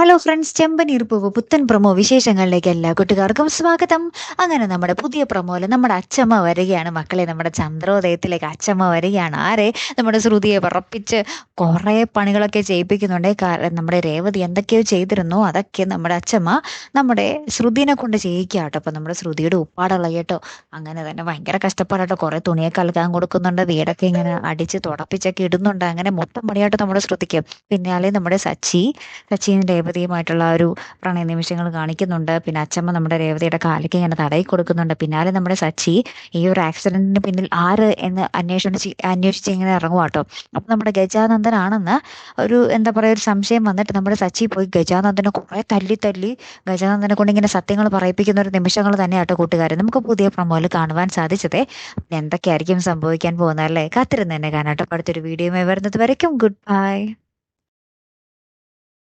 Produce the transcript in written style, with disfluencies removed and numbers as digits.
Hello friends, ചെമ്പനീർ പൂവ് പുത്തൻ promo വിശേഷങ്ങളിലേക്ക് എല്ലാ കൂട്ടുകാർക്കും സ്വാഗതം. അങ്ങനെ നമ്മുടെ പുതിയ പ്രൊമോയില് നമ്മുടെ അച്ചമ്മ വരികയാണ് മക്കളെ. നമ്മുടെ ചന്ദ്രോദയത്തിലേക്ക് അച്ചമ്മ വരികയാണ്. ആരെ? നമ്മുടെ ശ്രുതിയെ വിറപ്പിച്ച് കുറേ പണികളൊക്കെ ചെയ്യിപ്പിക്കുന്നുണ്ട്. കാരണം നമ്മുടെ രേവതി എന്തൊക്കെയോ ചെയ്തിരുന്നു, അതൊക്കെ നമ്മുടെ അച്ചമ്മ നമ്മുടെ ശ്രുതിനെ കൊണ്ട് ചെയ്യിക്കുക കേട്ടോ. അപ്പം നമ്മുടെ ശ്രുതിയുടെ ഉപ്പാടുള്ള കേട്ടോ. അങ്ങനെ തന്നെ ഭയങ്കര കഷ്ടപ്പാടാട്ടോ. കുറേ തുണിയൊക്കെ അലക്കാൻ കൊടുക്കുന്നുണ്ട്, വീടൊക്കെ ഇങ്ങനെ അടിച്ച് തുടപ്പിച്ചൊക്കെ ഇടുന്നുണ്ട്. അങ്ങനെ മൊത്തം പണിയാട്ടോ നമ്മുടെ ശ്രുതിക്ക്. പിന്നാലെ നമ്മുടെ സച്ചിയും രേവതിയുമായിട്ടുള്ള ആ ഒരു പ്രണയ നിമിഷങ്ങൾ കാണിക്കുന്നുണ്ട്. പിന്നെ അച്ചമ്മ നമ്മുടെ രേവതിയുടെ കാലിക്ക് ഇങ്ങനെ തടയി കൊടുക്കുന്നുണ്ട്. പിന്നാലെ നമ്മുടെ സച്ചി ഈ ഒരു ആക്സിഡന്റിന് പിന്നിൽ ആര് എന്ന് അന്വേഷിച്ച് ഇങ്ങനെ ഇറങ്ങുവാട്ടോ. അപ്പം നമ്മുടെ ഗജാനന്ദനാണെന്ന് ഒരു എന്താ പറയുക ഒരു സംശയം വന്നിട്ട് നമ്മുടെ സച്ചി പോയി ഗജാനന്ദനെ കുറേ തല്ലി ഗജാനന്ദനെ കൊണ്ട് ഇങ്ങനെ സത്യങ്ങൾ പറയിപ്പിക്കുന്ന ഒരു നിമിഷങ്ങൾ തന്നെയാട്ടോ കൂട്ടുകാരെ നമുക്ക് പുതിയ പ്രൊമോയിൽ കാണുവാൻ സാധിച്ചതേ. എന്തൊക്കെയായിരിക്കും സംഭവിക്കാൻ പോകുന്നത് അല്ലേ? കാത്തിരുന്ന് തന്നെ കാണാട്ടോ. അടുത്തൊരു വീഡിയോയുമായി വരുന്നത് വരയ്ക്കും ഗുഡ് ബൈ.